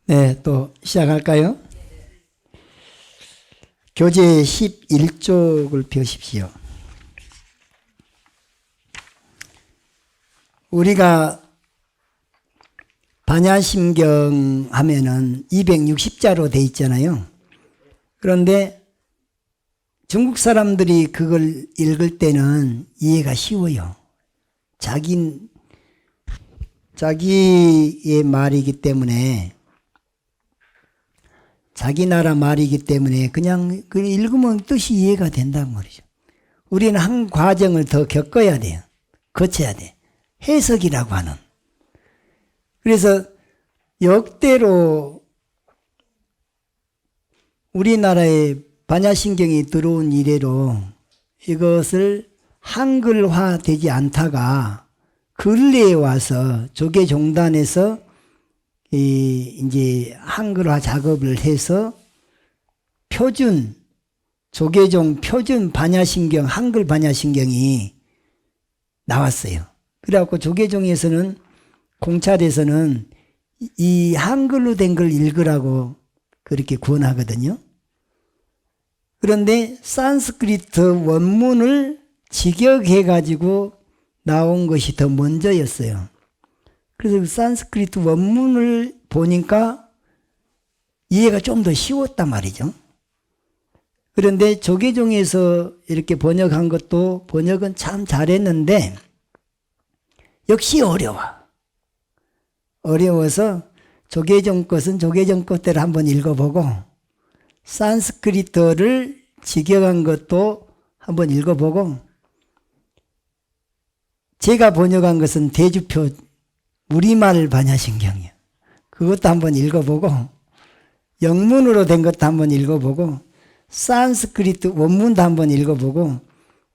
네, 또 시작할까요? 교재 11쪽을 펴십시오. 우리가 반야심경 하면은 260자로 돼 있잖아요. 그런데 중국 사람들이 그걸 읽을 때는 이해가 쉬워요. 자기의 말이기 때문에, 자기 나라 말이기 때문에 그냥 읽으면 뜻이 이해가 된단 말이죠. 우리는 한 과정을 더 겪어야 돼요. 거쳐야 돼. 해석이라고 하는. 그래서 역대로 우리나라에 반야심경이 들어온 이래로 이것을 한글화 되지 않다가 근래에 와서 조계종단에서 이제 한글화 작업을 해서 표준, 조계종 표준 반야심경, 한글 반야심경이 나왔어요. 그래갖고 조계종에서는, 공찰에서는 이 한글로 된 걸 읽으라고 그렇게 권하거든요. 그런데 산스크리트 원문을 직역해가지고 나온 것이 더 먼저였어요. 그래서 산스크리트 원문을 보니까 이해가 좀 더 쉬웠단 말이죠. 그런데 조계종에서 이렇게 번역한 것도 번역은 참 잘했는데 역시 어려워서 조계종 것은 조계종 것대로 한번 읽어보고 산스크리트를 직역한 것도 한번 읽어보고 제가 번역한 것은 대주표 우리말 반야심경이에요. 그것도 한번 읽어보고 영문으로 된 것도 한번 읽어보고 산스크리트 원문도 한번 읽어보고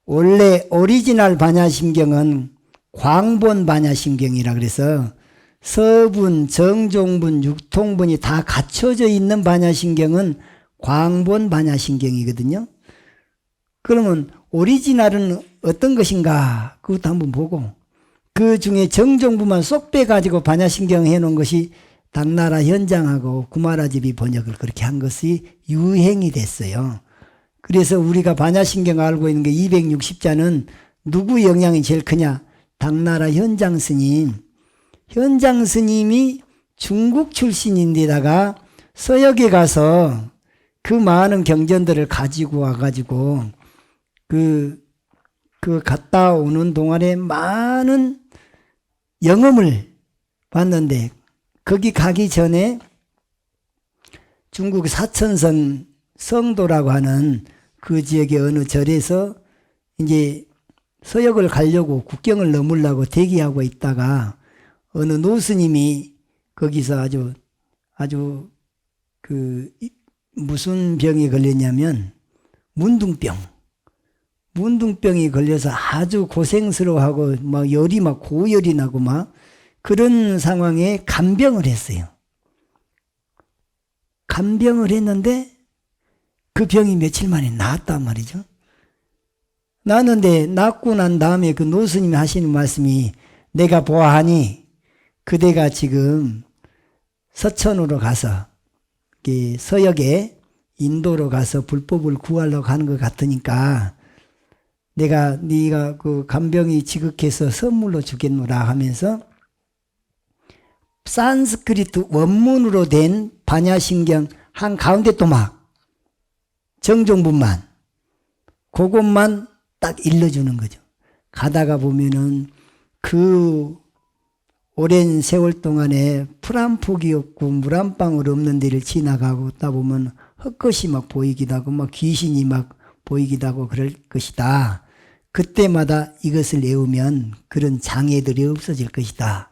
원래 오리지널 반야심경은 광본 반야심경이라 그래서 서분, 정종분, 육통분이 다 갖춰져 있는 반야심경은 광본 반야심경이거든요. 그러면 오리지널은 어떤 것인가 그것도 한번 보고 그 중에 정종부만 쏙 빼가지고 반야심경 해놓은 것이 당나라 현장하고 구마라집이 번역을 그렇게 한 것이 유행이 됐어요. 그래서 우리가 반야심경 알고 있는 게 260자는 누구 영향이 제일 크냐? 당나라 현장 스님. 현장 스님이 중국 출신인데다가 서역에 가서 그 많은 경전들을 가지고 와가지고 그 갔다 오는 동안에 많은 영험을 봤는데 거기 가기 전에 중국 사천성 성도라고 하는 그 지역의 어느 절에서 이제 서역을 가려고 국경을 넘으려고 대기하고 있다가 어느 노스님이 거기서 아주 무슨 병이 걸렸냐면 문둥병이 걸려서 아주 고생스러워하고 막 열이 막 고열이 나고 막 그런 상황에 간병을 했어요. 간병을 했는데 그 병이 며칠 만에 나았단 말이죠. 나는데 낫고 난 다음에 그 노스님이 하시는 말씀이 내가 보아하니 그대가 지금 서천으로 가서 서역에 인도로 가서 불법을 구하려고 하는 것 같으니까 네가 그 간병이 지극해서 선물로 주겠노라 하면서 산스크리트 원문으로 된 반야심경 한 가운데 또 막 정종분만 그것만 딱 일러주는 거죠. 가다가 보면은 그 오랜 세월 동안에 풀 한 폭이 없고 물 한 방울 없는 데를 지나가고 있다 보면 헛것이 막 보이기도 하고 막 귀신이 막 보이기도 하고 그럴 것이다. 그때마다 이것을 외우면 그런 장애들이 없어질 것이다.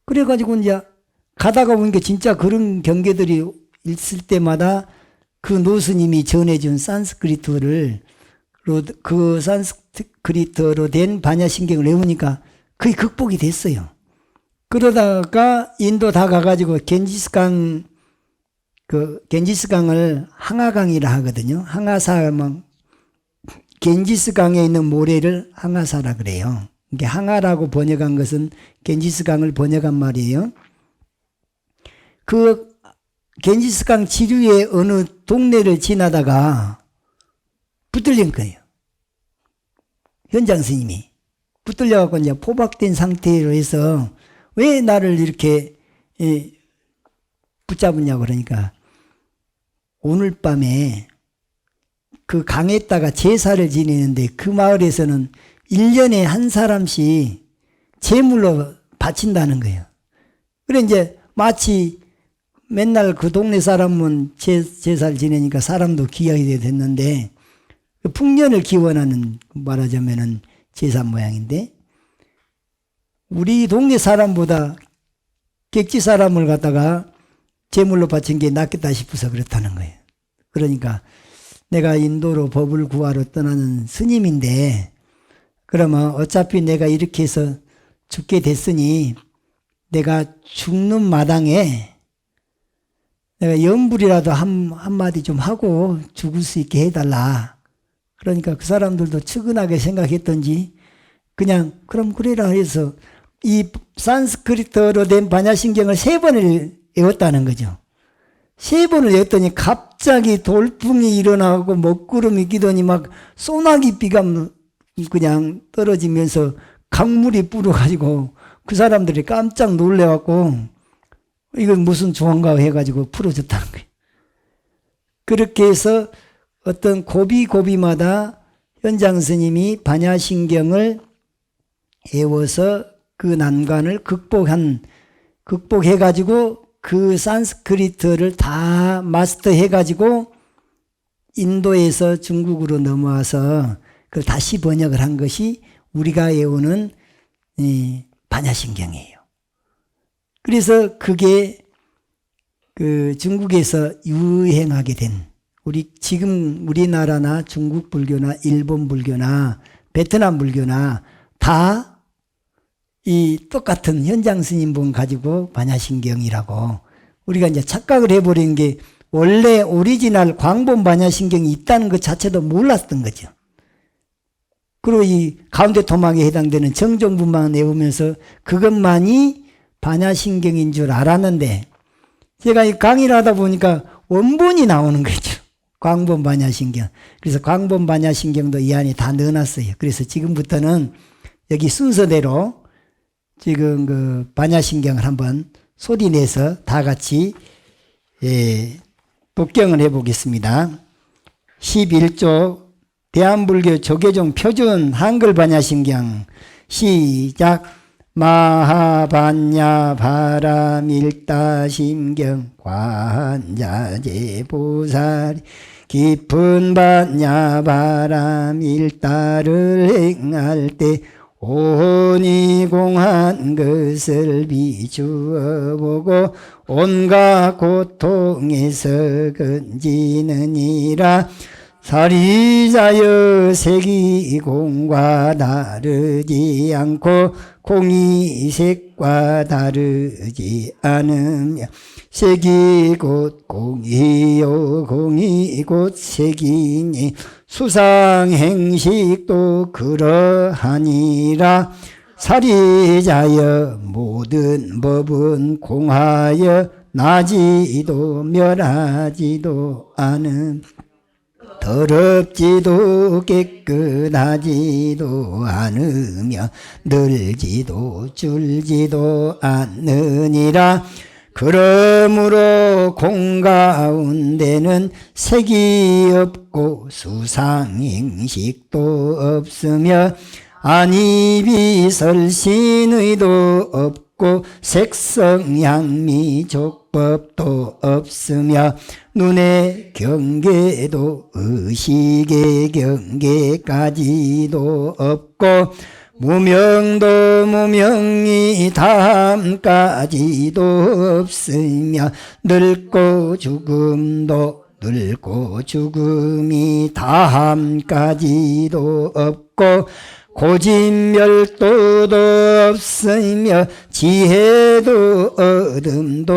그래가지고 이제 가다가 보니까 진짜 그런 경계들이 있을 때마다 그 노스님이 전해준 산스크리트를 그 산스크리트로 된 반야심경을 외우니까 거의 극복이 됐어요. 그러다가 인도 다 가가지고 겐지스강을 항아강이라 하거든요. 항아사 겐지스강에 있는 모래를 항아사라 그래요. 이게 항아라고 번역한 것은 겐지스강을 번역한 말이에요. 그 겐지스강 지류의 어느 동네를 지나다가 붙들린 거예요. 현장 스님이 붙들려갖고 이제 포박된 상태로 해서 왜 나를 이렇게 붙잡았냐고 그러니까 오늘 밤에 그 강에다가 제사를 지내는데 그 마을에서는 1년에 한 사람씩 제물로 바친다는 거예요. 그래 이제 마치 맨날 그 동네 사람은 제사를 지내니까 사람도 귀하게 됐는데 풍년을 기원하는 말하자면은 제사 모양인데 우리 동네 사람보다 객지 사람을 갖다가 제물로 바친 게 낫겠다 싶어서 그렇다는 거예요. 그러니까 내가 인도로 법을 구하러 떠나는 스님인데 그러면 어차피 내가 이렇게 해서 죽게 됐으니 내가 죽는 마당에 내가 염불이라도 한마디 좀 하고 죽을 수 있게 해달라. 그러니까 그 사람들도 측은하게 생각했던지 그냥 그럼 그래라 해서 이 산스크리트어로 된 반야신경을 3번을 외웠다는 거죠. 3번을 외웠더니 갑자기 돌풍이 일어나고 먹구름이 끼더니 막 소나기 비가 그냥 떨어지면서 강물이 불어가지고 그 사람들이 깜짝 놀래갖고 이건 무슨 조항가 해가지고 풀어졌다는 거예요. 그렇게 해서 어떤 고비고비마다 현장 스님이 반야신경을 외워서 그 난관을 극복해가지고 그 산스크리트를 다 마스터해가지고 인도에서 중국으로 넘어와서 그걸 다시 번역을 한 것이 우리가 외우는 반야신경이에요. 그래서 그게 그 중국에서 유행하게 된 지금 우리나라나 중국 불교나 일본 불교나 베트남 불교나 다 이 똑같은 현장 스님분 가지고 반야신경이라고 우리가 이제 착각을 해버린 게 원래 오리지널 광본 반야신경이 있다는 것 자체도 몰랐던 거죠. 그리고 이 가운데 토막에 해당되는 정종분만 외우면서 그것만이 반야신경인 줄 알았는데 제가 이 강의를 하다 보니까 원본이 나오는 거죠. 광본 반야신경. 그래서 광본 반야신경도 이 안에 다 넣어놨어요. 그래서 지금부터는 여기 순서대로 지금 그 반야신경을 한번 소리내서 다 같이 독경을 해보겠습니다. 11조 대한불교 조계종 표준 한글 반야신경 시작. 마하반야 바라밀다심경 관자재보살 깊은 반야 바라밀다를 행할 때 온이 공한 것을 비추어 보고 온갖 고통에서 건지느니라. 사리자여 색이 공과 다르지 않고 공이 색과 다르지 않으며 색이 곧 공이요 공이 곧 색이니 수상행식도 그러하니라. 사리자여 모든 법은 공하여 나지도 멸하지도 않음 더럽지도 깨끗하지도 않으며 늘지도 줄지도 않느니라. 그러므로 공 가운데는 색이 없고 수상행식도 없으며 안이비설신의도 없고 색성향미 족법도 없으며 눈의 경계도 의식의 경계까지도 없고 무명도 무명이 다함까지도 없으며 늙고 죽음도 늙고 죽음이 다함까지도 없고 고진멸도도 없으며 지혜도 어둠도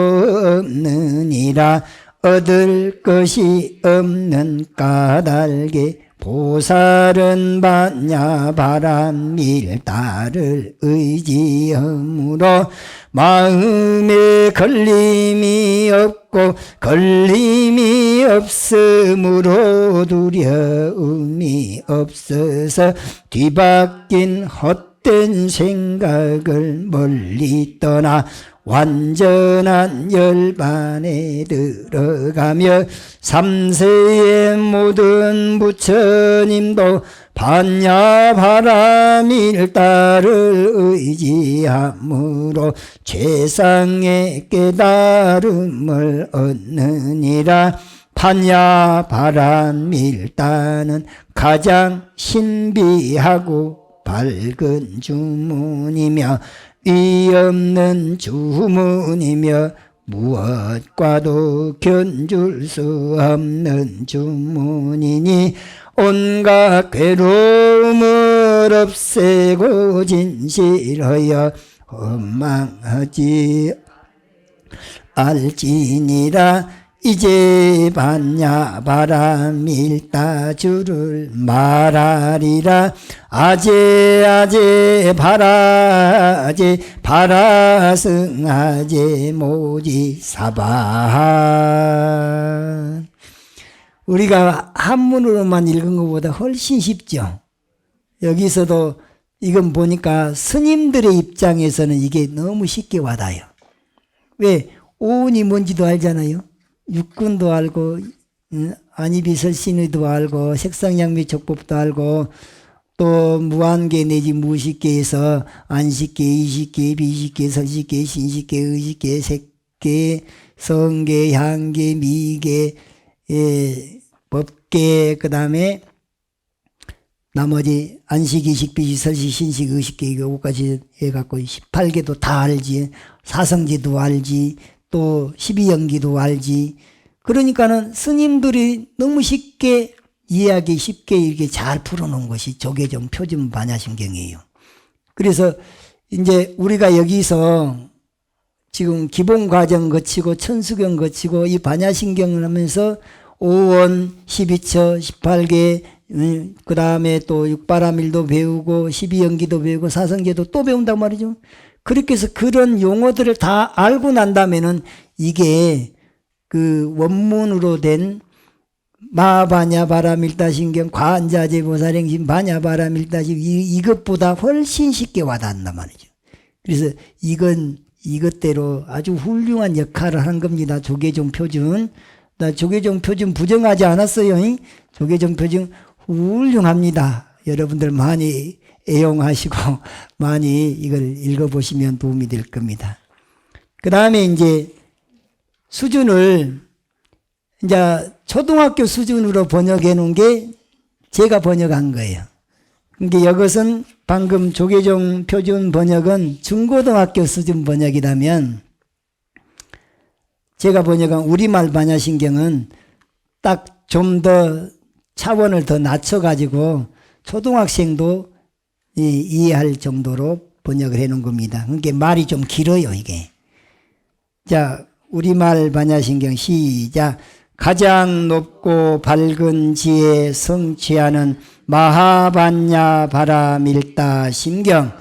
없느니라. 얻을 것이 없는 까닭에 보살은 반야바람일다를 의지함으로 마음에 걸림이 없고 걸림이 없으므로 두려움이 없어서 뒤바뀐 헛된 생각을 멀리 떠나 완전한 열반에 들어가며 삼세의 모든 부처님도 반야바람일다를 의지함으로 최상의 깨달음을 얻느니라. 반야바람일다는 가장 신비하고 밝은 주문이며 위없는 주문이며 무엇과도 견줄 수 없는 주문이니 온갖 괴로움을 없애고 진실하여 원망하지 알지니라. 이제 반야바람일다주를 말하리라. 아제 바라승아제 모지사바. 우리가 한문으로만 읽은 것보다 훨씬 쉽죠. 여기서도 이건 보니까 스님들의 입장에서는 이게 너무 쉽게 와닿아요. 왜? 오운이 뭔지도 알잖아요. 육군도 알고 안이비설신의도 알고 색상양미촉법도 알고 또 무한계 내지 무식계에서 안식계, 이식계, 비식계, 설식계, 신식계, 의식계, 색계, 성계, 향계, 미계, 법계, 그 다음에 나머지 안식, 이식, 비식, 설식, 신식, 의식계 이거까지 해갖고 18개도 다 알지. 사성제도 알지. 또 12연기도 알지. 그러니까는 스님들이 너무 쉽게 이해하기 쉽게 이렇게 잘 풀어놓은 것이 조계종 표준 반야심경이에요. 그래서 이제 우리가 여기서 지금 기본 과정 거치고 천수경 거치고 이 반야심경을 하면서 5원, 12처, 18개, 그 다음에 또 육바라밀도 배우고 12연기도 배우고 사성제도 또 배운단 말이죠. 그렇게 해서 그런 용어들을 다 알고 난다면은 이게 그 원문으로 된 마바냐바라밀다신경 관자재보살행심 바냐바라밀다심 이것보다 훨씬 쉽게 와닿는단 말이죠. 그래서 이것대로 아주 훌륭한 역할을 한 겁니다. 조계종 표준. 나 조계종 표준 부정하지 않았어요. 조계종 표준 훌륭합니다. 여러분들 많이 애용하시고 많이 이걸 읽어보시면 도움이 될 겁니다. 그 다음에 이제 수준을 이제 초등학교 수준으로 번역해 놓은 게 제가 번역한 거예요. 그러니까 이것은 방금 조계종 표준 번역은 중고등학교 수준 번역이라면 제가 번역한 우리말 반야심경은 딱 좀 더 차원을 더 낮춰가지고 초등학생도 이해할 정도로 번역을 해 놓은 겁니다. 그러니까 말이 좀 길어요, 이게. 자, 우리말 반야심경 시작. 가장 높고 밝은 지혜 성취하는 마하반야 바라밀다 심경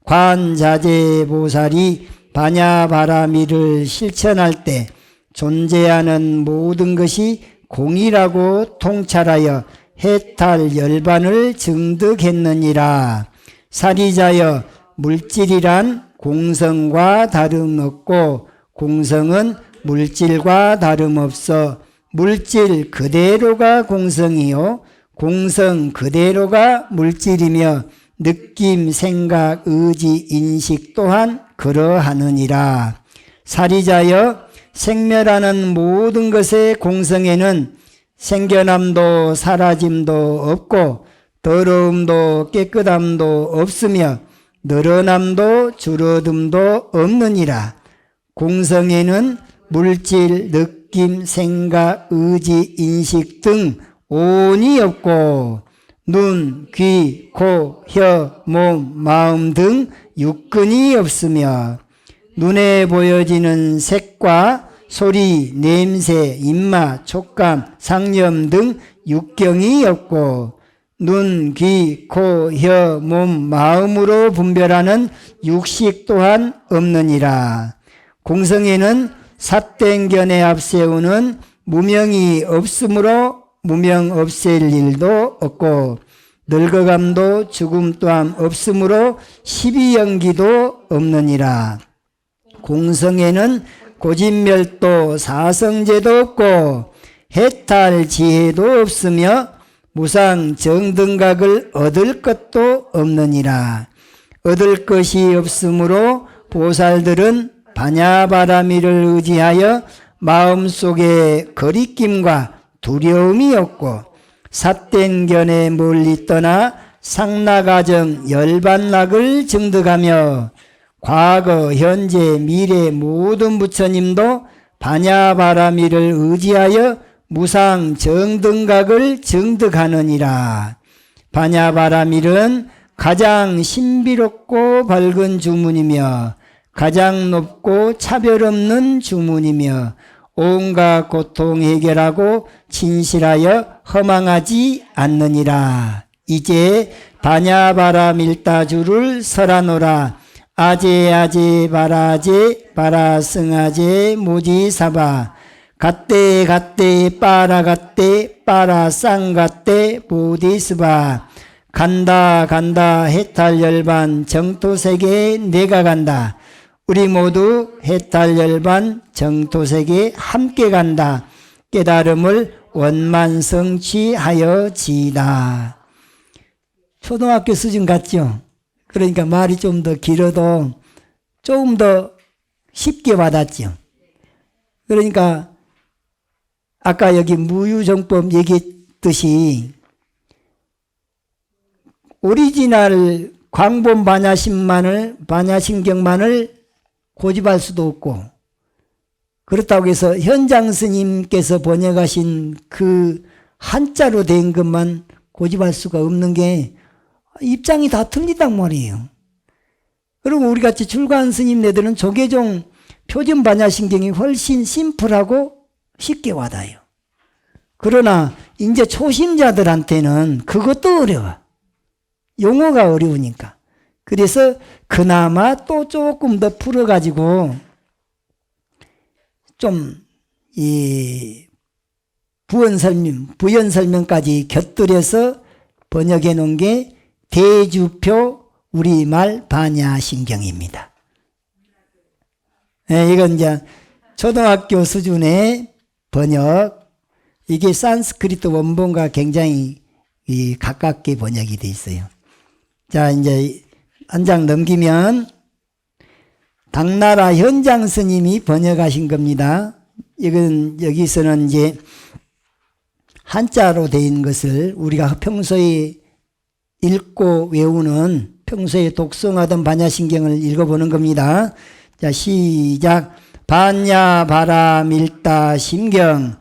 관자재보살이 반야바라밀을 실천할 때 존재하는 모든 것이 공이라고 통찰하여 해탈 열반을 증득했느니라. 사리자여 물질이란 공성과 다름없고 공성은 물질과 다름없어 물질 그대로가 공성이요 공성 그대로가 물질이며 느낌, 생각, 의지, 인식 또한 그러하느니라. 사리자여 생멸하는 모든 것의 공성에는 생겨남도 사라짐도 없고 더러움도 깨끗함도 없으며 늘어남도 줄어듦도 없느니라. 공성에는 물질, 느낌, 생각, 의지, 인식 등 온이 없고 눈, 귀, 코, 혀, 몸, 마음 등 육근이 없으며 눈에 보여지는 색과 소리, 냄새, 입맛, 촉감, 상념 등 육경이 없고 눈, 귀, 코, 혀, 몸, 마음으로 분별하는 육식 또한 없느니라. 공성에는 삿된 견에 앞세우는 무명이 없으므로 무명 없앨 일도 없고 늙어감도 죽음 또한 없으므로 시비연기도 없느니라. 공성에는 고진멸도 사성제도 없고 해탈 지혜도 없으며 무상 정등각을 얻을 것도 없느니라. 얻을 것이 없으므로 보살들은 반야바라미를 의지하여 마음속에 거리낌과 두려움이 없고 삿된 견에 멀리 떠나 상나가정 열반락을 증득하며 과거, 현재, 미래 모든 부처님도 반야바라미를 의지하여 무상 정등각을 증득하느니라. 반야바라밀은 가장 신비롭고 밝은 주문이며 가장 높고 차별 없는 주문이며 온갖 고통 해결하고 진실하여 허망하지 않느니라. 이제 반야바라밀다주를 설하노라. 아제 바라제 바라승아제 모지사바 갓대 빠라 쌍갓대 보디스바 간다 해탈열반 정토세계 내가 간다. 우리 모두 해탈열반 정토세계 함께 간다. 깨달음을 원만성취하여 지이다. 초등학교 수준 같죠? 그러니까 말이 좀 더 길어도 조금 더 쉽게 와닿죠. 그러니까 아까 여기 무유정법 얘기했듯이 오리지널 광본 반야신경만을 고집할 수도 없고 그렇다고 해서 현장 스님께서 번역하신 그 한자로 된 것만 고집할 수가 없는 게 입장이 다 틀리단 말이에요. 그리고 우리같이 출가한 스님네들은 조계종 표준 반야신경이 훨씬 심플하고 쉽게 와닿아요. 그러나 이제 초심자들한테는 그것도 어려워. 용어가 어려우니까. 그래서 그나마 또 조금 더 풀어가지고 좀 이 부연 설명까지 곁들여서 번역해 놓은 게 대주표 우리말 반야신경입니다. 네, 이건 이제 초등학교 수준의 번역, 이게 산스크리트 원본과 굉장히 가깝게 번역이 돼 있어요. 자, 이제 한 장 넘기면 당나라 현장 스님이 번역하신 겁니다. 이건 여기서는 이제 한자로 된 것을 우리가 평소에 읽고 외우는, 평소에 독송하던 반야신경을 읽어보는 겁니다. 자, 시작. 반야바라밀다심경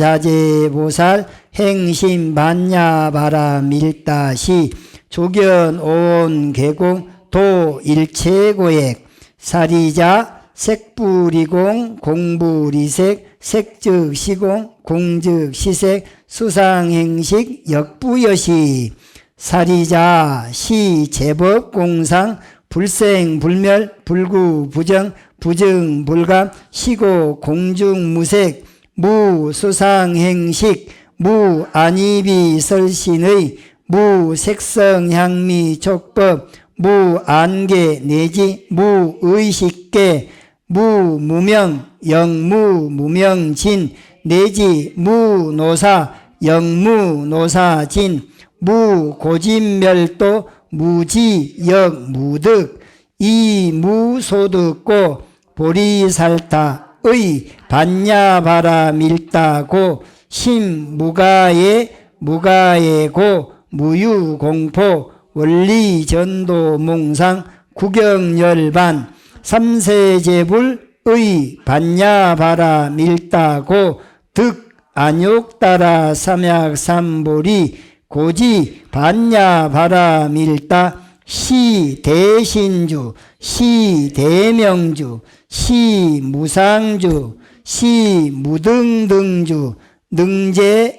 관자재보살 행심 반야바라밀다시 조견 온 계공 도 일체고액 사리자 색불이공 공불이색 색즉 시공 공즉 시색 수상행식 역부여시 사리자 시 제법 공상 불생 불멸 불구 부정 부증 불감 시고 공중 무색 무 수상행식 무 안이비 설신의 무 색성향미 촉법 무 안개 내지 무 의식계 무 무명 영무 무명진 내지 무 노사 영무 노사진 무 고진멸도 무지 역 무득 이 무소득고 보리살타의 반야바라밀다고 심무가에 무가예고 무유공포 원리전도몽상 구경열반 삼세제불의 반야바라밀다고 득 안욕따라 삼약삼보리 고지 반야바라밀다 시대신주 시대명주 시무상주 시무등등주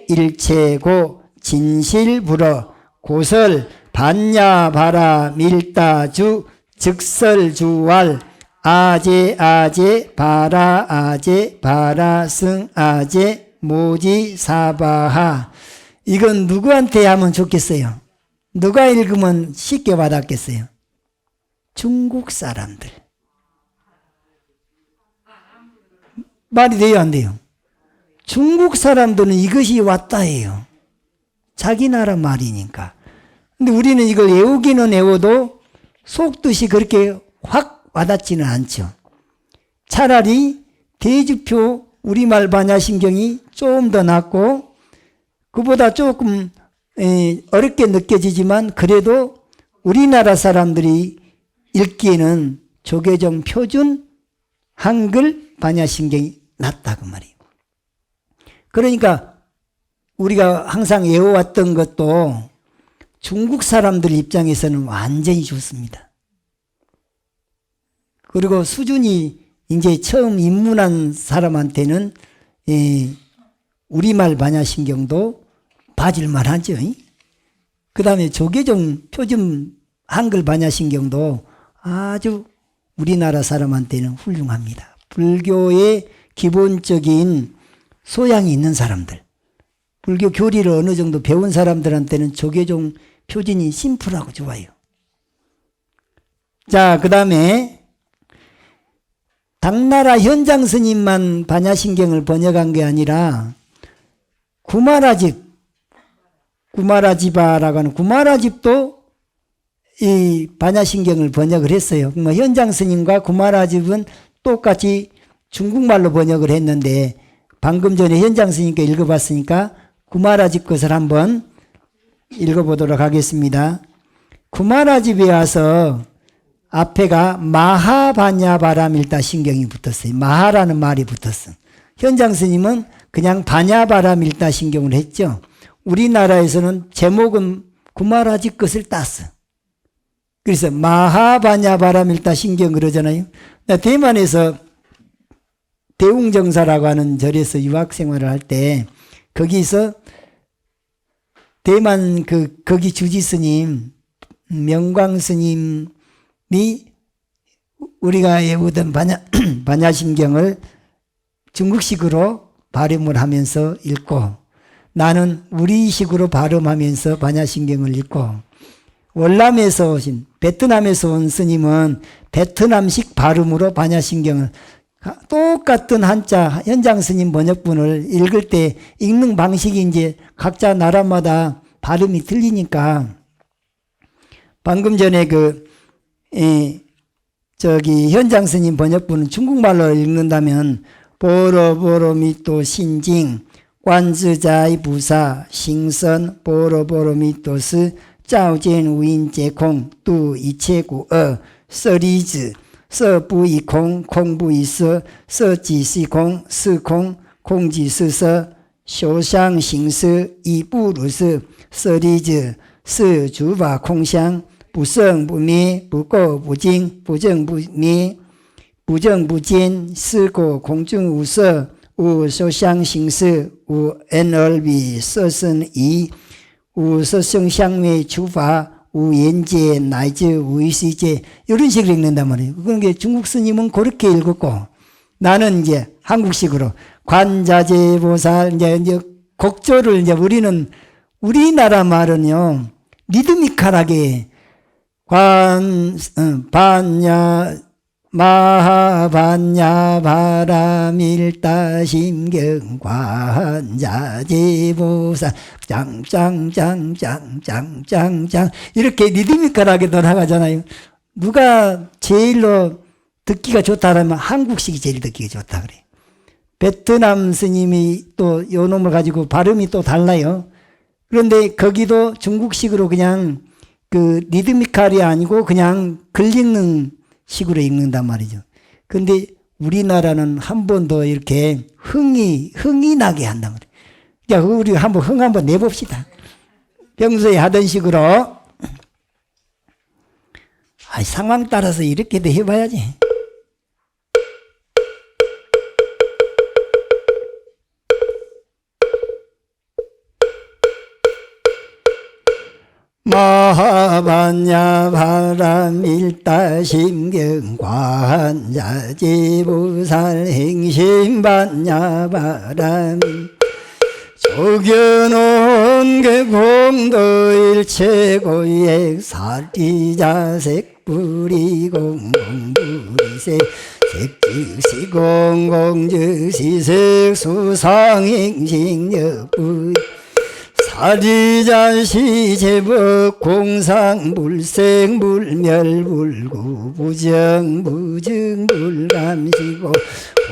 능제일체고 진실불어 고설 반야바라 밀다주 즉설주왈 아제 바라 승아제 모지사바하. 이건 누구한테 하면 좋겠어요? 누가 읽으면 쉽게 와닿겠어요? 중국 사람들. 말이 돼요, 안 돼요? 중국 사람들은 이것이 왔다 해요. 자기 나라 말이니까. 근데 우리는 이걸 외우기는 외워도 속뜻이 그렇게 확 와닿지는 않죠. 차라리 대주표 우리말 반야신경이 좀 더 낫고 그보다 조금 어렵게 느껴지지만 그래도 우리나라 사람들이 읽기에는 조계종 표준 한글 반야신경이 낫다 그 말이에요. 그러니까 우리가 항상 외워왔던 것도 중국 사람들 입장에서는 완전히 좋습니다. 그리고 수준이 이제 처음 입문한 사람한테는 우리말 반야신경도 봐줄만 하죠. 그 다음에 조계종 표준 한글 반야신경도 아주 우리나라 사람한테는 훌륭합니다. 불교의 기본적인 소양이 있는 사람들, 불교 교리를 어느 정도 배운 사람들한테는 조계종 표준이 심플하고 좋아요. 자, 그 다음에 당나라 현장 스님만 반야신경을 번역한 게 아니라 구마라집바라고 하는 구마라집도 이 반야신경을 번역을 했어요. 현장 스님과 구마라집은 똑같이 중국말로 번역을 했는데 방금 전에 현장 스님께 읽어봤으니까 구마라집 것을 한번 읽어보도록 하겠습니다. 구마라집에 와서 앞에가 마하바냐바라밀다 신경이 붙었어요. 마하라는 말이 붙었어. 현장 스님은 그냥 바냐바라밀다 신경을 했죠. 우리나라에서는 제목은 구마라집 것을 땄어. 그래서 마하바냐바라밀다 신경 그러잖아요. 대만에서 대웅정사라고 하는 절에서 유학생활을 할 때 거기서 대만 거기 주지 스님 명광 스님이 우리가 외우던 반야신경을 중국식으로 발음을 하면서 읽고 나는 우리식으로 발음하면서 반야신경을 읽고 월남에서 오신 베트남에서 온 스님은 베트남식 발음으로 반야신경을 똑같은 한자 현장 스님 번역본을 읽을 때 읽는 방식이 이제 각자 나라마다 발음이 틀리니까 방금 전에 현장 스님 번역본은 중국말로 읽는다면 보로보로미또 신징 관즈자이 부사 싱선 보로보로미또스 짜오젠 우인제콩 뚜 이체구어 서리즈 서부이콩 콩부이서 서지시콩 스콩 콩지스서 쇼상싱스 이부루스 서리즈 스주바 콩香不胜不灭不垢不净不正不灭不正不坚是果空中无色无受想行识无恩而比色身疑无色声香味触法无眼界乃至无意识界이런 식으로 읽는단 말이에요. 그러니까 중국 스님은 그렇게 읽었고 나는 이제 한국식으로 관자재보살 이제 곡조를 이제 우리는 우리나라 말은요 리드미컬하게 반야 마하반야 바라밀다 심경 관자재보살 짱짱짱짱짱짱짱 이렇게 리드미컬하게 돌아가잖아요. 누가 제일로 듣기가 좋다라면 한국식이 제일 듣기가 좋다 그래. 베트남 스님이 또 요 놈을 가지고 발음이 또 달라요. 그런데 거기도 중국식으로 그냥 리드미컬이 아니고 그냥 글 읽는 식으로 읽는단 말이죠. 근데 우리나라는 한 번 더 이렇게 흥이 나게 한단 말이에요. 그러니까 우리 한번 흥 한번 내봅시다. 평소에 하던 식으로. 상황 따라서 이렇게도 해봐야지. 마하반야 바람일다 심경관자지부살 행심반야 바람 조견온 개공도일체고액 사리자색불이공공불이색 색즉시공공즉시색 수상행식여부 사리자시제법 공상불생불멸불구 부정무증불감시고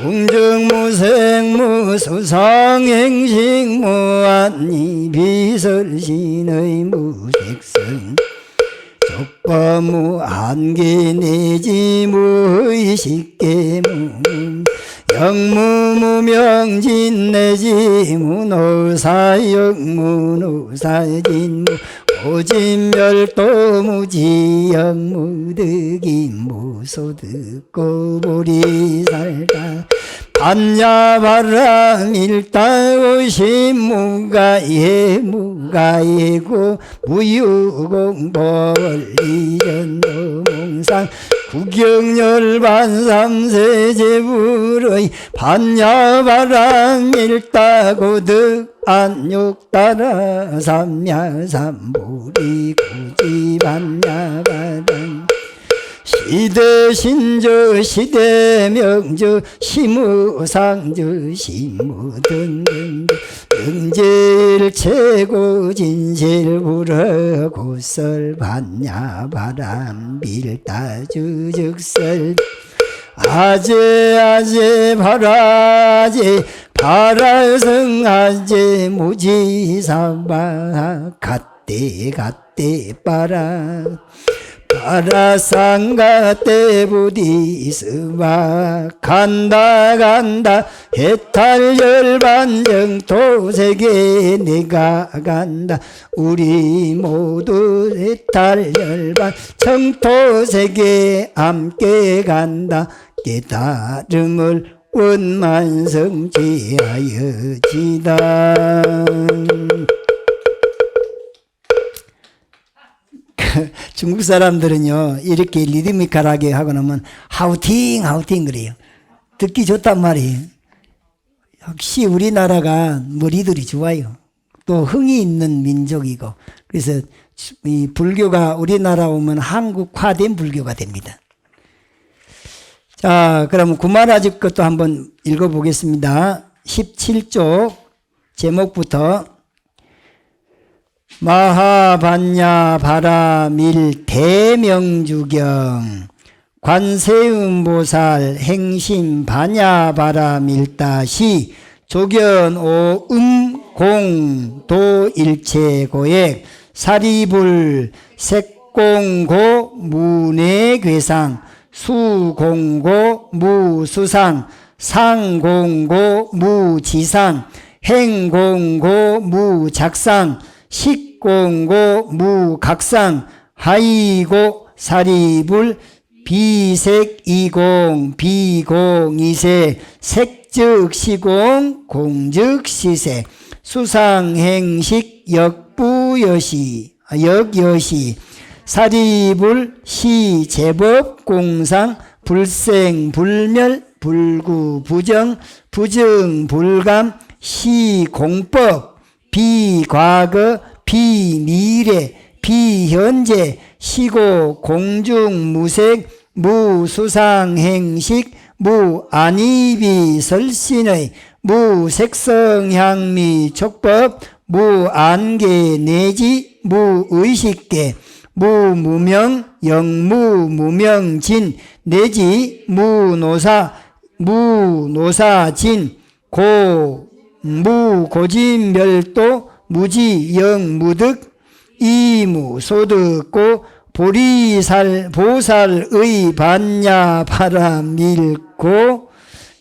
공정무생무수상행식무안니 비설신의 무색성 족법무안기내지무의식계무 영무무명진내지무노사영무노사진무 오진멸도무지영무득임무소득고보리살다 반야바라밀다의심무가예무가예고 무유공벌리전도몽상 구경열반삼세제불의 반야바라밀다고득 안욕따라 삼야삼불이 구지반야바람 시대신저 시대명저 시무상저 시무등등 등질최고 진실불허 고설 반야바람 빌다주적설 아제 바라제 바라성아제 무지사바 갓대 빠라 바라상가때 부디스마 간다 해탈열반정토세계 내가 간다 우리 모두 해탈열반 청토세계 함께 간다 깨달음을 원만성취하여지다. 중국 사람들은요 이렇게 리드미컬하게 하고 나면 하우팅 그래요. 듣기 좋단 말이에요. 역시 우리나라가 머리들이 좋아요. 또 흥이 있는 민족이고 그래서 이 불교가 우리나라 오면 한국화된 불교가 됩니다. 자, 그럼 구마라집 것도 한번 읽어보겠습니다. 17쪽 제목부터 마하반야 바라밀 대명주경 관세음보살 행심 반야 바라밀다시 조견오 공도 일체고액 사리불 색공고 문해괴상 수공고 무수상 상공고 무지상 행공고 무작상 식공고 무각상 하이고 사리불 비색이공 비공이세 색즉시공 공즉시세 수상행식 역부여시 사리불 시제법 공상 불생 불멸 불구 부정 불감 시공법 비과거 비미래 비현재 시고 공중무색 무수상행식 무안이비설신의 무색성향미촉법 무안계 내지 무의식계 무무명 영무무명진 내지 무노사진 무고진멸도 무지영무득 이무소득고 보살의 반야바라밀고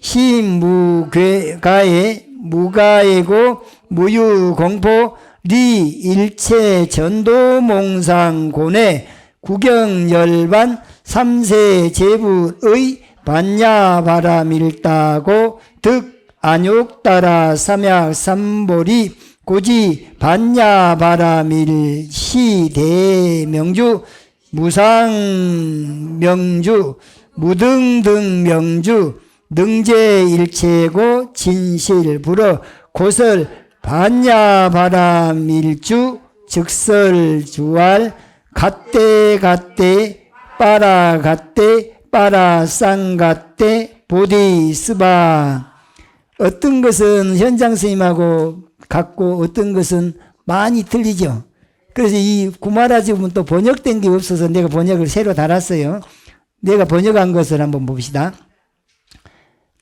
시무괴가에 무가에고 무유공포 리 일체 전도몽상고뇌 구경열반 삼세제불의 반야바라밀다고 득 안욕따라 삼약삼보리 고지 반야바라밀 시대명주 무상명주 무등등명주 능제일체고 진실불어 고설 반야바라밀주 즉설주알 갓대갓대 빠라갓대 빠라쌍갓대 보디스바. 어떤 것은 현장 스님하고 같고 어떤 것은 많이 틀리죠. 그래서 이 구마라지 부분 또 번역된 게 없어서 내가 번역을 새로 달았어요. 내가 번역한 것을 한번 봅시다.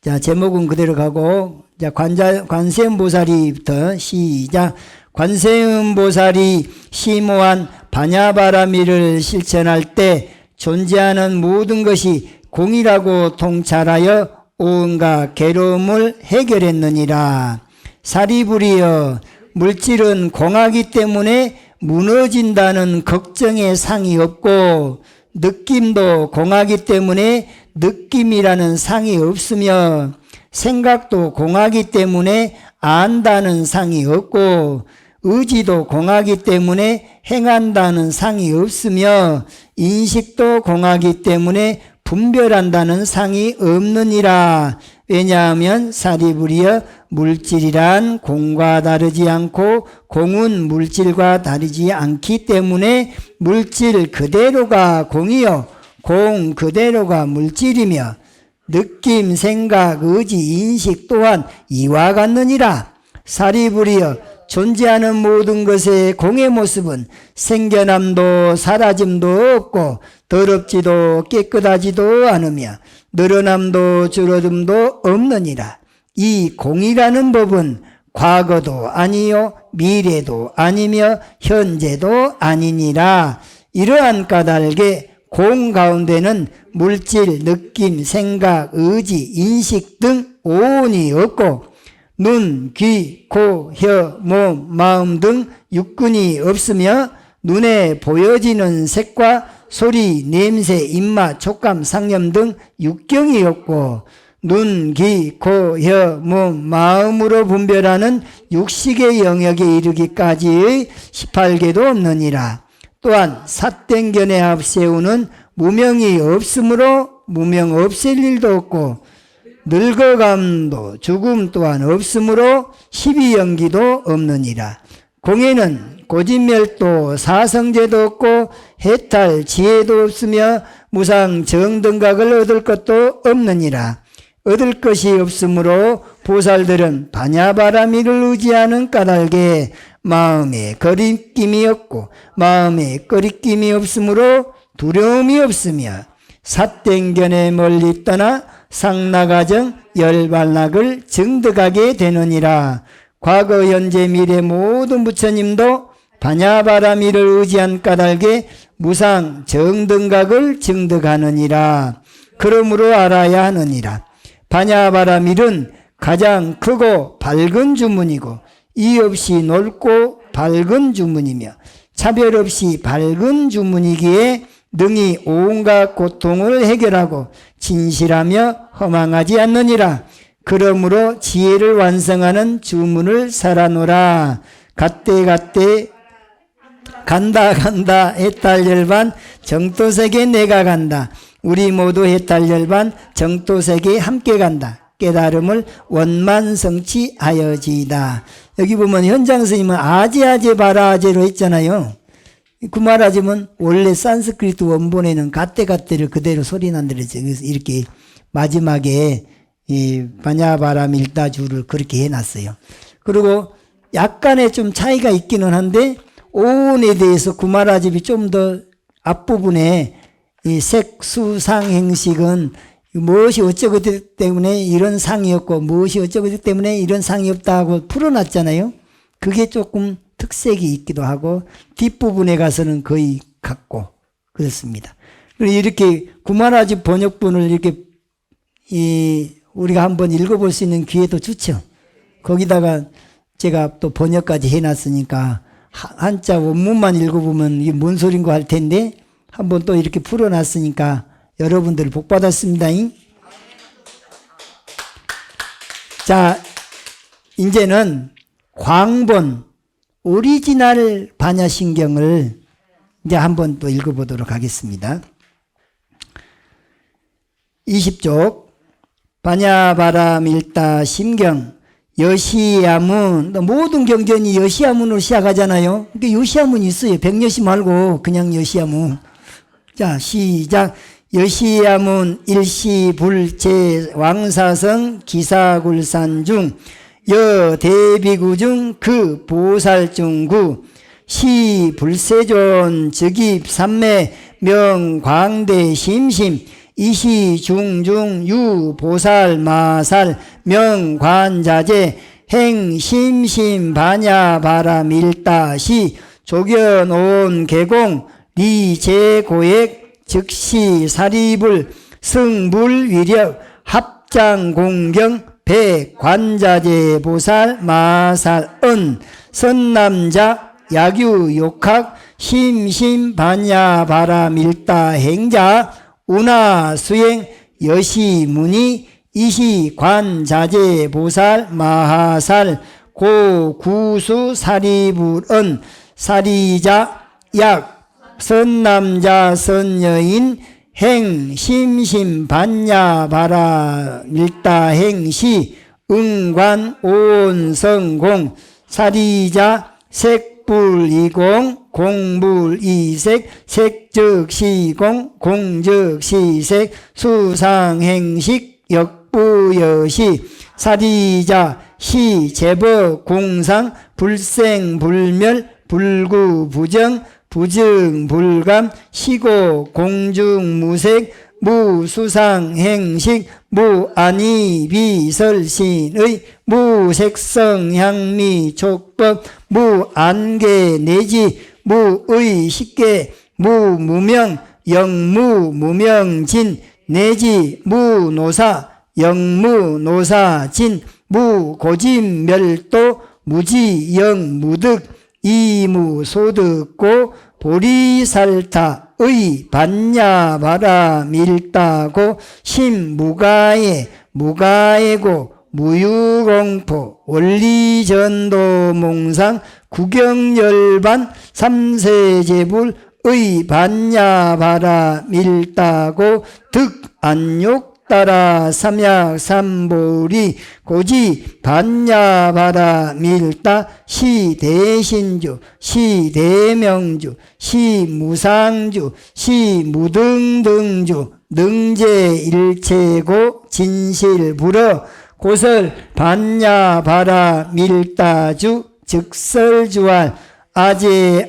자, 제목은 그대로 가고, 자, 관세음보살이부터 시작. 관세음보살이 심오한 반야바라밀을 실천할 때 존재하는 모든 것이 공이라고 통찰하여 온갖 괴로움을 해결했느니라. 사리부리여, 물질은 공하기 때문에 무너진다는 걱정에 상이 없고, 느낌도 공하기 때문에 느낌이라는 상이 없으며, 생각도 공하기 때문에 안다는 상이 없고, 의지도 공하기 때문에 행한다는 상이 없으며, 인식도 공하기 때문에 분별한다는 상이 없느니라. 왜냐하면 사리부리여, 물질이란 공과 다르지 않고 공은 물질과 다르지 않기 때문에 물질 그대로가 공이요 공 그대로가 물질이며 느낌, 생각, 의지, 인식 또한 이와 같느니라. 사리부리여, 존재하는 모든 것의 공의 모습은 생겨남도 사라짐도 없고 더럽지도 깨끗하지도 않으며 늘어남도 줄어듦도 없느니라. 이 공이라는 법은 과거도 아니요 미래도 아니며 현재도 아니니라. 이러한 까닭에 공 가운데는 물질, 느낌, 생각, 의지, 인식 등 오온이 없고 눈, 귀, 코, 혀, 몸, 마음 등 육근이 없으며 눈에 보여지는 색과 소리, 냄새, 입맛, 촉감, 상념 등 육경이 없고 눈, 귀, 코, 혀, 몸, 마음으로 분별하는 육식의 영역에 이르기까지의 18개도 없느니라. 또한 삿땡견에 앞세우는 무명이 없으므로 무명 없을 일도 없고 늙어감도 죽음 또한 없으므로 12연기도 없느니라. 공에는 고진멸도 사성제도 없고 해탈 지혜도 없으며 무상 정등각을 얻을 것도 없느니라. 얻을 것이 없으므로 보살들은 반야바라밀을 의지하는 까닭에 마음에 거리낌이 없고 마음에 꺼리낌이 없으므로 두려움이 없으며 삿땡견에 멀리 떠나 상나가정 열반락을 증득하게 되느니라. 과거 현재 미래 모든 부처님도 반야바라밀을 의지한 까닭에 무상 정등각을 증득하느니라. 그러므로 알아야 하느니라. 반야바라밀은 가장 크고 밝은 주문이고 이 없이 넓고 밝은 주문이며 차별 없이 밝은 주문이기에 능히 온갖 고통을 해결하고 진실하며 허망하지 않느니라. 그러므로 지혜를 완성하는 주문을 살아노라. 갓대갓대 간다 해탈열반 정토세계 내가 간다. 우리 모두 해탈열반 정토세계에 함께 간다. 깨달음을 원만성취하여지이다. 여기 보면 현장 스님은 아제아제 바라아제로 했잖아요. 구마라지면 원래 산스크리트 원본에는 갓대갓대를 그대로 소리난 대로 이렇게 마지막에 이 반야바라밀다주를 그렇게 해놨어요. 그리고 약간의 좀 차이가 있기는 한데 오온에 대해서 구마라집이 좀 더 앞부분에 이 색수상행식은 무엇이 어쩌고 때문에 이런 상이었고 무엇이 어쩌고 때문에 이런 상이 없다고 풀어놨잖아요. 그게 조금 특색이 있기도 하고 뒷부분에 가서는 거의 같고 그렇습니다. 그리고 이렇게 구마라집 번역본을 이렇게 우리가 한번 읽어볼 수 있는 기회도 좋죠. 거기다가 제가 또 번역까지 해놨으니까 한자 원문만 읽어보면 이게 뭔 소린가 할 텐데 한번 또 이렇게 풀어놨으니까 여러분들 복 받았습니다. 자, 이제는 광본 오리지널 반야신경을 이제 한번 또 읽어보도록 하겠습니다. 20쪽 반야바라밀다 심경 여시야문, 모든 경전이 여시야문으로 시작하잖아요. 그러니까 여시야문이 있어요. 백여시 말고 그냥 여시야문. 자, 시작. 여시야문 일시불제 왕사성 기사굴산 중 여대비구 중 그 보살중구 시불세존 즉입삼매 명광대 심심 이시중중 유보살 마살 명관자재 행심심 반야바라밀다시 조견온 개공 리제고액 즉시 사리불 승불위력 합장공경 백관자재 보살 마살은 선남자 야규욕학 심심반야바라밀다 행자 운하수행 여시무니 이시관자재 보살 마하살 고구수 사리불은 사리자 약 선남자 선여인 행 심심반야바라밀다 행시 응관 온성공 사리자 색불이공 공불이색 색즉시공 공즉시색 수상행식 역부여시 사리자 시제법 공상 불생불멸 불구부정 부증불감 시고 공중무색 무수상행식 무안이비설신의 무색성향미촉법 무안개내지 무의식계 무무명 영무무명진 내지 무노사 영무노사진 무고진멸도 무지영무득 이무소득고 보리살타의 반야바라밀다고 신무가에 무가에고 무유공포 원리전도몽상 구경열반 삼세제불의 반야바라밀다고 득안욕 따라 삼약삼보리 고지 반야바라밀다 시대신주 시대명주 시무상주 시무등등주 능제일체고 진실불어 고설 반야바라밀다주 즉설주알 아제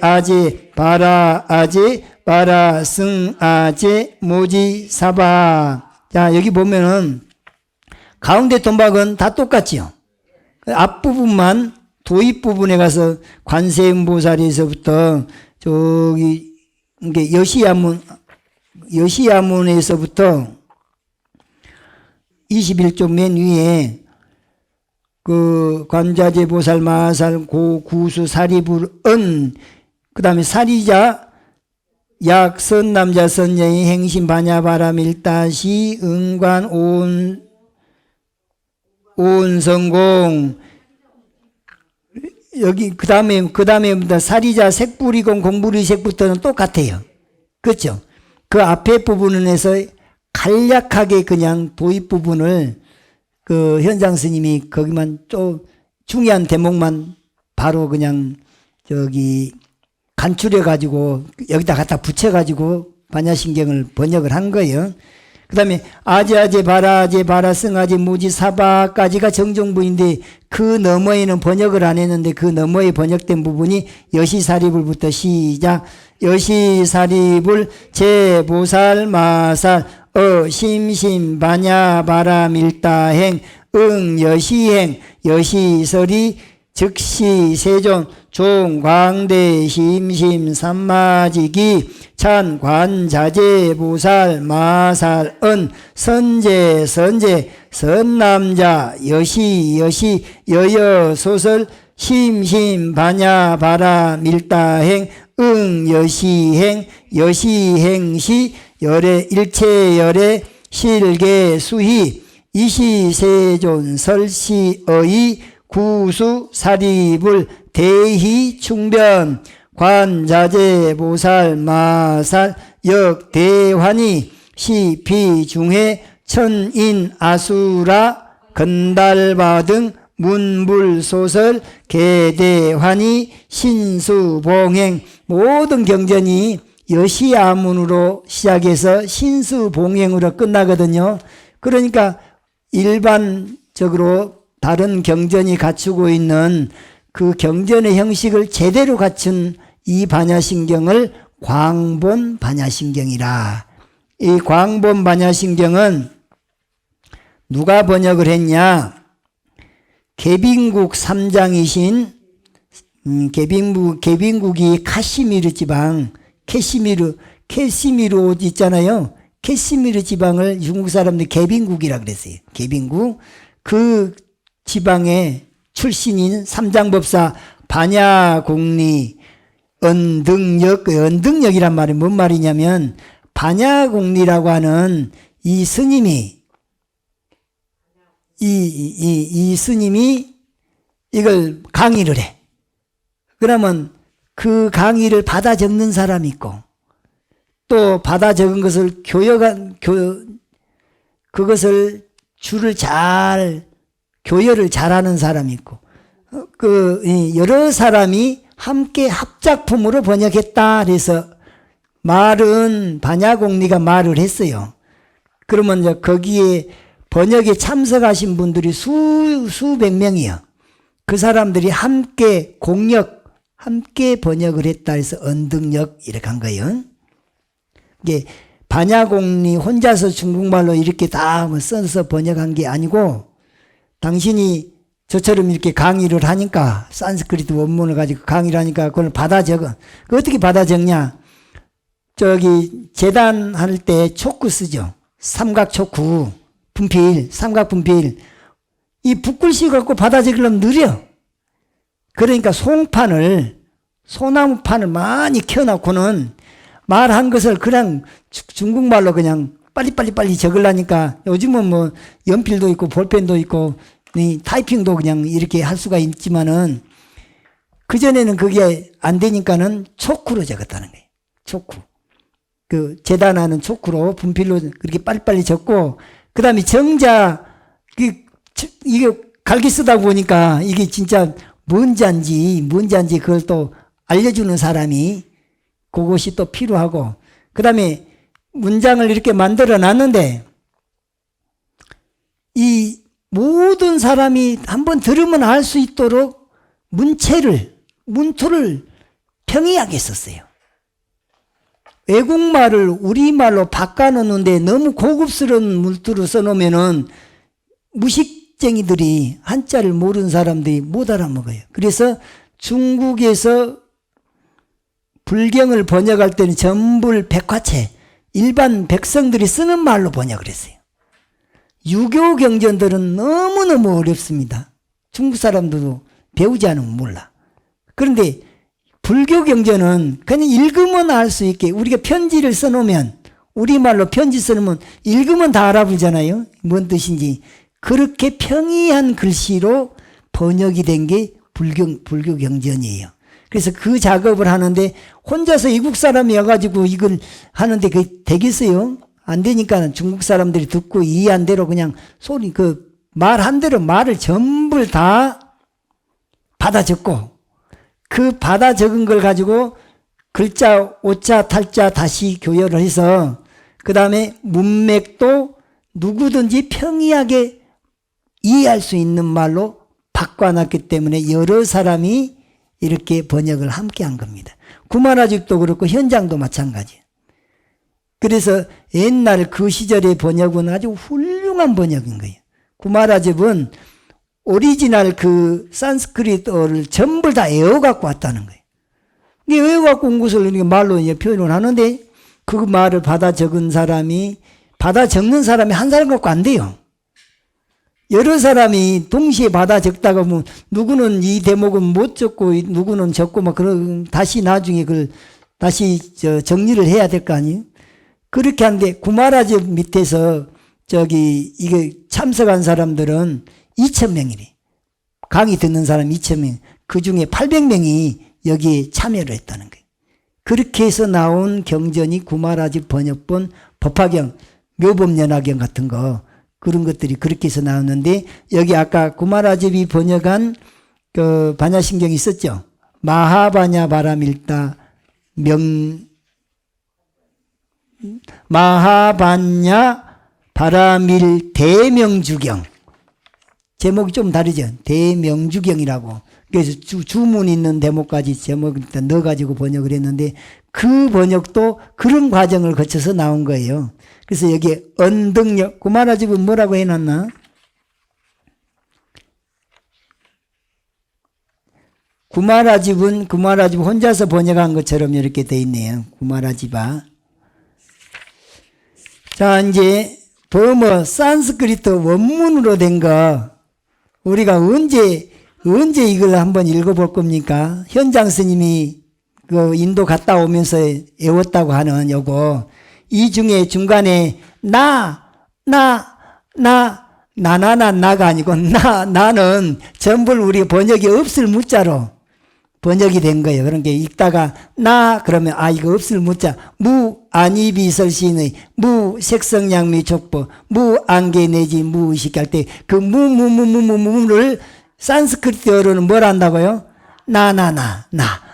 바라승아제 모지사바. 자, 여기 보면은 가운데 돈박은 다 똑같지요. 앞부분만 도입 부분에 가서 관세음보살에서부터 저기 이게 여시야문에서부터 21쪽 맨 위에 그 관자재 보살 마살 고구수 사리불은 그 다음에 사리자 약 선남자 선여인 행신 반야바라밀다시 응관 온성공 여기 그 다음에 사리자 색불이공 공불이색부터는 똑같아요. 그렇죠? 그 앞에 부분에서 간략하게 그냥 도입 부분을 그 현장 스님이 거기만 좀 중요한 대목만 바로 그냥 저기 간추려 가지고 여기다 갖다 붙여 가지고 반야신경을 번역을 한 거예요. 그 다음에 아제 바라 승아제 무지 사바까지가 정정부인데 그 너머에는 번역을 안 했는데 그 너머에 번역된 부분이 여시사리불부터 시작. 여시사리불 제보살 마살 심심 반야바라밀다행 여시행 여시설이 즉시 세존 종광대 심심 삼마지기 찬관자재 보살 마살은 선제 선남자 여시 여여소설 심심 반야바라밀다행 여시행 여시행시 열애 일체열애 실계수희 이시세존 설시의 구수 사리불 대희, 충변, 관, 자재, 보살, 마살, 역, 대환희, 시, 비, 중해, 천인, 아수라, 건달바 등 문불, 소설, 개대환희, 신수, 봉행 모든 경전이 여시아문으로 시작해서 신수, 봉행으로 끝나거든요. 그러니까 일반적으로 다른 경전이 갖추고 있는 그 경전의 형식을 제대로 갖춘 이 반야심경을 광본 반야심경이라. 이 광본 반야심경은 누가 번역을 했냐? 개빈국 3장이신 개빈국이 카시미르 지방, 캐시미르 옷 있잖아요. 캐시미르 지방을 중국 사람들이 개빈국이라 그랬어요. 개빈국. 그 지방의 출신인 삼장법사 반야공리 언등역, 언등역이란 말이 뭔 말이냐면 반야공리라고 하는 이 스님이 이 스님이 이걸 강의를 해. 그러면 그 강의를 받아 적는 사람이 있고 또 받아 적은 것을 그것을 교열을 잘하는 사람이 있고 여러 사람이 함께 합작품으로 번역했다. 그래서 말은 반야공리가 말을 했어요. 그러면 이제 거기에 번역에 참석하신 분들이 수백 명이요. 그 사람들이 함께 번역을 했다 해서 언등역 이렇게 한 거예요. 이게 반야공리 혼자서 중국말로 이렇게 다 써서 번역한 게 아니고 당신이 저처럼 이렇게 강의를 하니까 산스크리트 원문을 가지고 강의를 하니까 그걸 받아 적어. 그 어떻게 받아 적냐? 저기 재단할 때 촉구 쓰죠. 삼각 촉구, 분필, 삼각 분필. 이 붓글씨 갖고 받아 적으려면 느려. 그러니까 소나무판을 많이 켜놓고는 말한 것을 그냥 중국말로 그냥 빨리 적으려니까 요즘은 뭐 연필도 있고 볼펜도 있고 타이핑도 그냥 이렇게 할 수가 있지만은 그전에는 그게 안 되니까는 촉구로 적었다는 거예요. 촉구. 그 재단하는 촉구로 분필로 그렇게 빨리빨리 적고 그 다음에 정자 이게 갈기 쓰다 보니까 이게 진짜 뭔지 안지 그걸 또 알려주는 사람이 그것이 또 필요하고 그 다음에 문장을 이렇게 만들어 놨는데 이 모든 사람이 한번 들으면 알 수 있도록 문토를 평이하게 썼어요. 외국말을 우리말로 바꿔놓는데 너무 고급스러운 문토를 써놓으면은 무식쟁이들이 한자를 모르는 사람들이 못 알아먹어요. 그래서 중국에서 불경을 번역할 때는 전부 백화체, 일반 백성들이 쓰는 말로 번역을 했어요. 유교 경전들은 너무너무 어렵습니다. 중국 사람들도 배우지 않으면 몰라. 그런데 불교 경전은 그냥 읽으면 알 수 있게 우리가 편지를 써놓으면 우리말로 편지 써놓으면 읽으면 다 알아보잖아요. 뭔 뜻인지. 그렇게 평이한 글씨로 번역이 된 게 불교 경전이에요. 그래서 그 작업을 하는데 혼자서 이국 사람이 와가지고 이걸 하는데 그게 되겠어요? 안 되니까 중국 사람들이 듣고 이해한 대로 그냥 소리 말한 대로 말을 전부 다 받아 적고 그 받아 적은 걸 가지고 글자, 오자, 탈자 다시 교열을 해서 그 다음에 문맥도 누구든지 평이하게 이해할 수 있는 말로 바꿔놨기 때문에 여러 사람이 이렇게 번역을 함께 한 겁니다. 구마라집도 그렇고 현장도 마찬가지예요. 그래서 옛날 그 시절의 번역은 아주 훌륭한 번역인 거예요. 구마라집은 오리지널 그 산스크리트어를 전부 다 외워갖고 왔다는 거예요. 외워갖고 온 것을 말로 표현을 하는데 그 말을 받아 적은 사람이 받아 적는 사람이 한 사람 갖고 안 돼요. 여러 사람이 동시에 받아 적다가 뭐 누구는 이 대목은 못 적고 누구는 적고 막 그런 다시 나중에 그걸 다시 정리를 해야 될 거 아니에요. 그렇게 한데 구마라집 밑에서 이게 참석한 사람들은 2,000명이래. 강의 듣는 사람 2,000명. 그 중에 800명이 여기에 참여를 했다는 거예요. 그렇게 해서 나온 경전이 구마라집 번역본 법화경, 묘법연화경 같은 거, 그런 것들이 그렇게 해서 나왔는데, 여기 아까 구마라집이 번역한 그 반야심경이 있었죠. 마하바냐 바라밀다 마하바냐 바라밀 대명주경. 제목이 좀 다르죠. 대명주경이라고. 그래서 주문 있는 대목까지 제목을 일단 넣어가지고 번역을 했는데, 그 번역도 그런 과정을 거쳐서 나온 거예요. 그래서 여기에 언덕력, 구마라집은 뭐라고 해놨나? 구마라집 혼자서 번역한 것처럼 이렇게 돼 있네요. 구마라집아. 자, 이제 산스크리트 원문으로 된 거, 우리가 언제 이걸 한번 읽어볼 겁니까? 현장 스님이 그 인도 갔다 오면서 외웠다고 하는 요거, 이 중에 중간에 나가 아니고 나는 전부 우리 번역이 없을 무자로 번역이 된 거예요. 그러니까 읽다가 그러면 이거 없을 무자, 안이비설신의 색성양미 촉보 안개 내지 무의식 할 때 그 무를 산스크리트어로는 뭘 한다고요?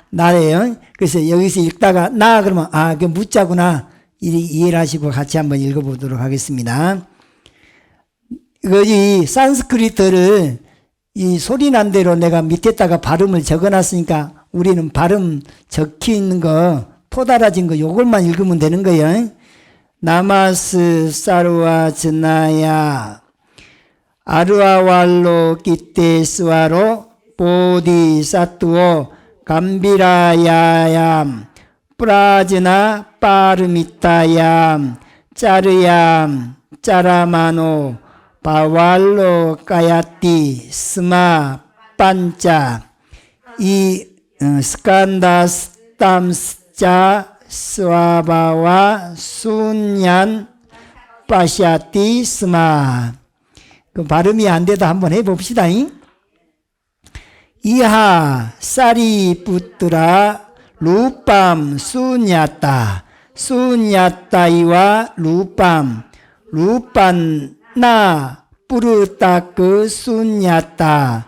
나래요. 그래서 여기서 읽다가 그러면 그 무자구나 이해를 하시고 같이 한번 읽어보도록 하겠습니다. 이 산스크리트를 이 소리 난 대로 내가 밑에다가 발음을 적어놨으니까 우리는 발음 적힌 거, 토달아진 거 요걸만 읽으면 되는 거예요. 나마스 사루와 즈나야 아루아왈로 기테스와로 보디사투오 감비라야얌 프라즈나 파르미타얌 짜르얌 짜라마노 바왈로 까야띠 스마 판자 이 스칸다 스탐스자 스와바와 순얀 파샤띠 스마. 그 발음이 안 돼도 한번 해봅시다. 이하 사리푸트라 루밤 순야따이와 루밤 나 뿌르타크 순야따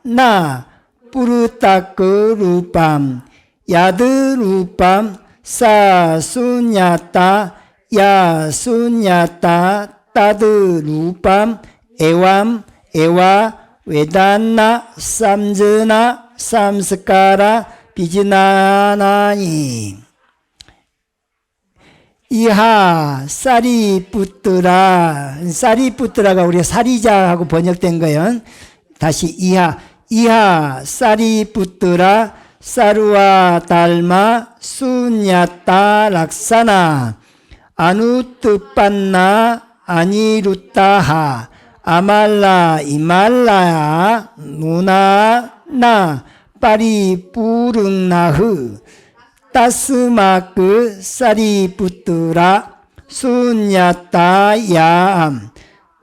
나 뿌르타크 루밤 야드 루밤 사 순야따 야 순야따 따드 루밤 에와 웨단나 삼즈나 삼스카라 비즈나나니 이하 사리푸트라가 우리가 사리자하고 번역된 거예요. 다시 이하 사리푸트라 사루와 달마 순야따 락사나 아누트빤나 아니루타하 아말라 이말라야 누나나 파리푸릉나흐 따스마크 사리푸트라 순야따야암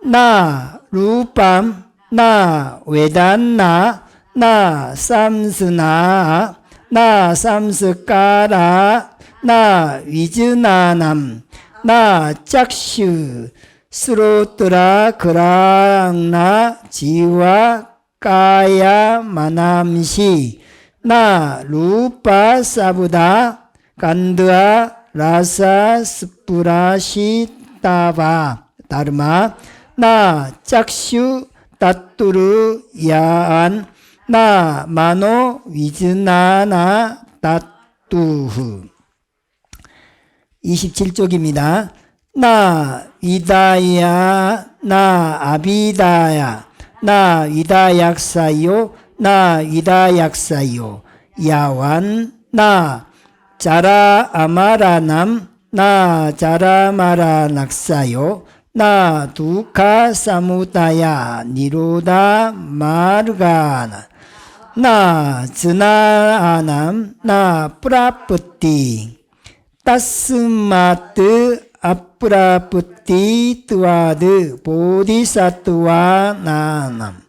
나 루밤 나 웨단나 나 삼스나 나 삼스카라 나 위즈나남 나 짝슈 스로트라 그랑나 지와 까야 마남시 나 루파 사부다 간드아 라사 스프라시 따바 다르마 나 짝슈 따뚜르 야안 나 마노 위즈나나 따뚜흐 27쪽입니다. 나 위다야 나 아비다야 나 위다약사요 나 위다약사요 야완 나 자라 아마라남 나 자라마라 낙사요 나 두카 사무다야 니로다 마르가나 나 즈나아남 나 프라프티 따스마트 아프라푸티 투아드 보디사투와 나남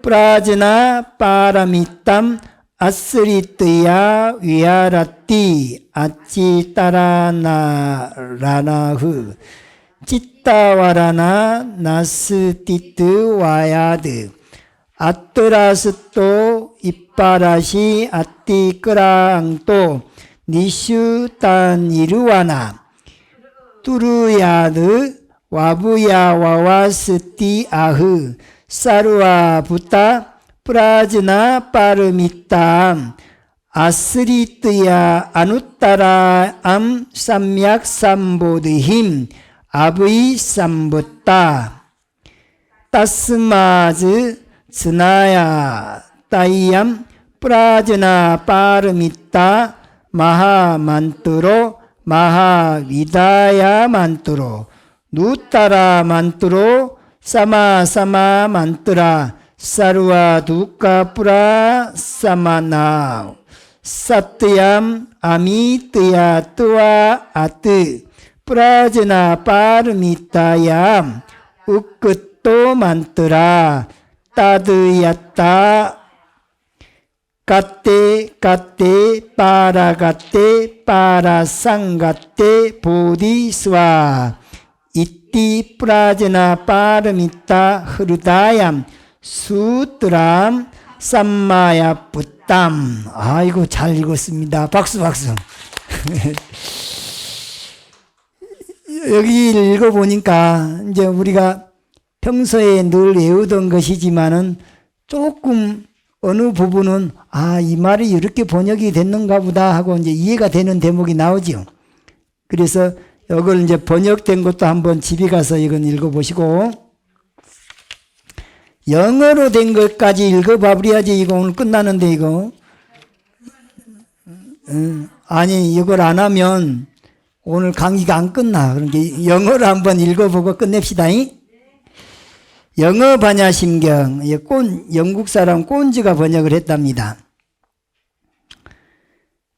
prajna paramitam asritya viharati acitarana ranahu cittavarana nastitu vayad atrasto ipparasi atikrangto nishutan iruana turuyad wabuya wawasti ahu sarva buddha prajna paramitam asritya anuttara am samyak sambodhim abhi sambutta tasmaz snaya tayyam prajna paramitta maha mantro maha vidaya mantro nuttara mantro sama sama mantra sarva dukkha pura samana satyam amitya tua at prajna paramitayam ukto mantra tadyatta katte katte paragatte parasangatte bodhisva iti prajna paramita hrudayam sutram sammaya puttam. 아이고 잘 읽었습니다. 박수 박수. 여기 읽어보니까 이제 우리가 평소에 늘 외우던 것이지만은 조금 어느 부분은 이 말이 이렇게 번역이 됐는가 보다 하고 이제 이해가 되는 대목이 나오지요. 그래서 이걸 이제 번역된 것도 한번 집에 가서 이건 읽어보시고, 영어로 된 것까지 읽어봐 버려야지. 이거 오늘 끝나는데 이거. 아니 이걸 안 하면 오늘 강의가 안 끝나. 그러니까 영어로 한번 읽어보고 끝냅시다. 영어 반야심경, 영국 사람 꼰지가 번역을 했답니다.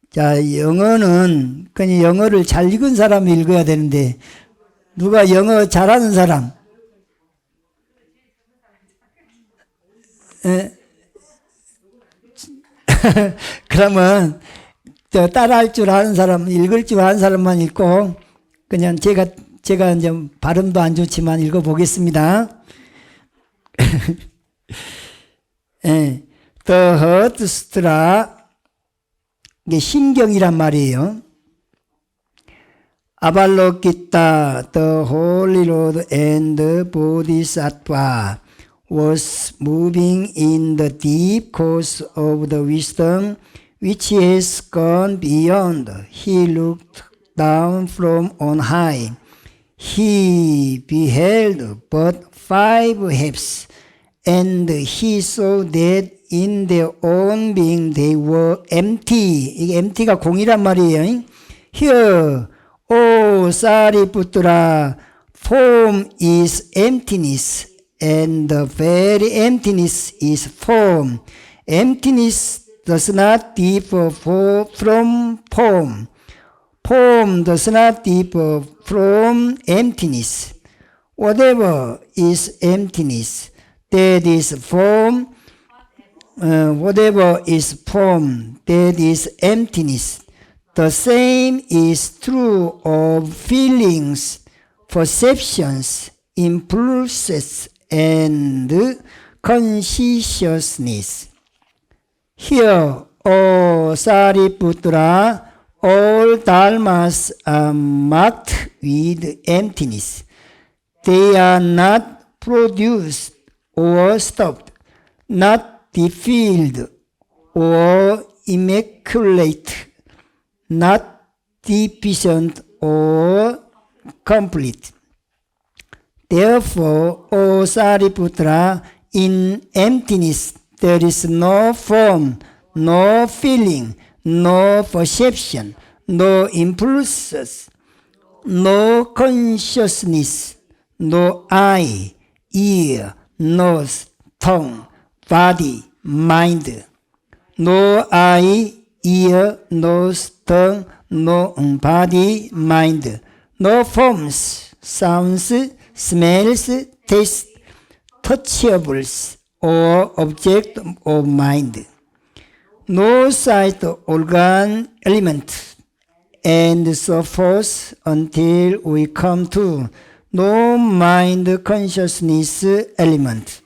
자, 영어는 그냥 영어를 잘 읽은 사람이 읽어야 되는데 누가 영어 잘하는 사람? 그러면 따라할 줄 아는 사람, 읽을 줄 아는 사람만 읽고 그냥 제가 이제 발음도 안 좋지만 읽어보겠습니다. 예, The Heart Sutra, 이게 심경이란 말이에요. 아발로키타, The Holy Lord and the Bodhisattva was moving in the deep course of the wisdom which has gone beyond. He looked down from on high. He beheld but 5 heaps, and he saw that in their own being they were empty. 이게 empty가 공이란 말이에요. Here, O Sariputra, form is emptiness, and the very emptiness is form. Emptiness does not differ from form. Form does not differ from emptiness. Whatever is emptiness, that is form. Whatever is form, that is emptiness. The same is true of feelings, perceptions, impulses, and consciousness. Here, O Sariputra, all dharmas are marked with emptiness. They are not produced or stopped, not defiled or immaculate, not deficient or complete. Therefore, O Sariputra, in emptiness there is no form, no feeling, no perception, no impulses, no consciousness, no eye, ear, nose, tongue, body, mind. No eye, ear, nose, tongue, no body, mind. No forms, sounds, smells, tastes, touchables, or object of mind. No sight organ element, and so forth until we come to no mind consciousness element.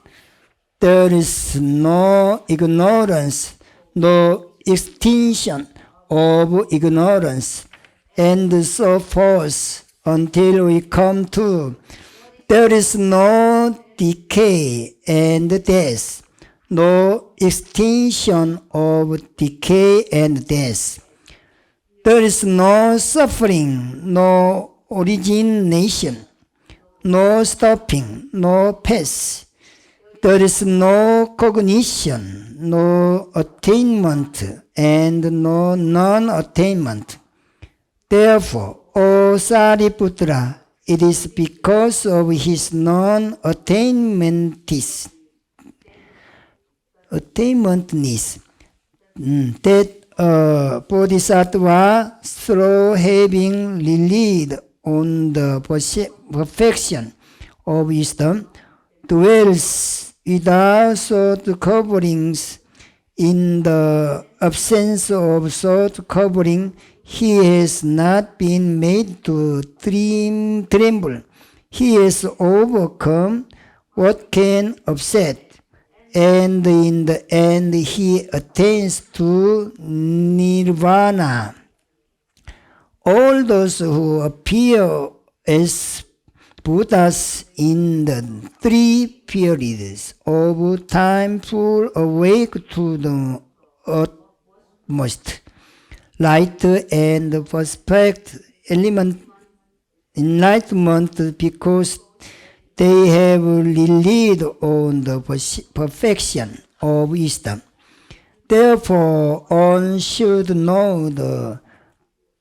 There is no ignorance, no extinction of ignorance, and so forth until we come to there is no decay and death, no extinction of decay and death. There is no suffering, no origination, no stopping, no path. There is no cognition, no attainment, and no non-attainment. Therefore, O Sariputra, it is because of his non-attainmentness that Bodhisattva, through having relied on the perfection of wisdom, dwells without thought coverings. In the absence of thought covering, he has not been made to tremble. He has overcome what can upset, and in the end he attains to nirvana. All those who appear as Buddhas in the three periods of time full awake to the utmost light and perfect enlightenment because they have relied on the perfection of wisdom. Therefore, one should know the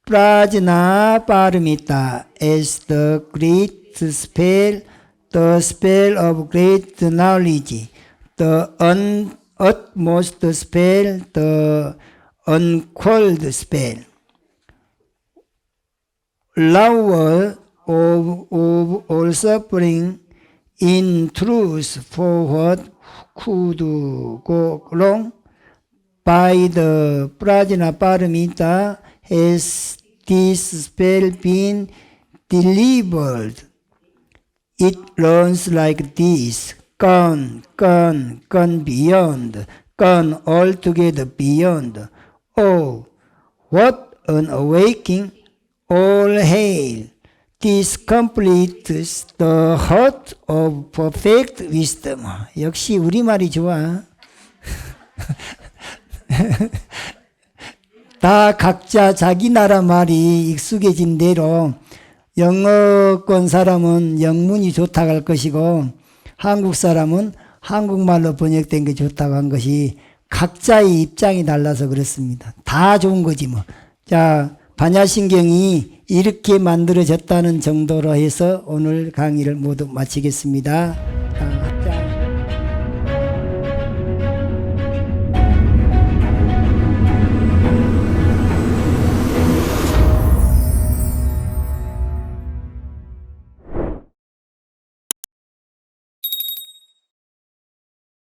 Prajna Paramita as the great spell, the spell of great knowledge, the utmost spell, the unquelled spell. Lover of all suffering, in truth, for what could go wrong? By the Prajna Paramita has this spell been delivered. It runs like this: gone, gone, gone beyond, gone altogether beyond. Oh, what an awakening! All hail! This completes the heart of perfect wisdom. 역시 우리말이 좋아. 다 각자 자기 나라 말이 익숙해진 대로 영어권 사람은 영문이 좋다고 할 것이고 한국 사람은 한국말로 번역된 게 좋다고 한 것이 각자의 입장이 달라서 그렇습니다. 다 좋은 거지 뭐. 자, 반야신경이 이렇게 만들어졌다는 정도로 해서 오늘 강의를 모두 마치겠습니다.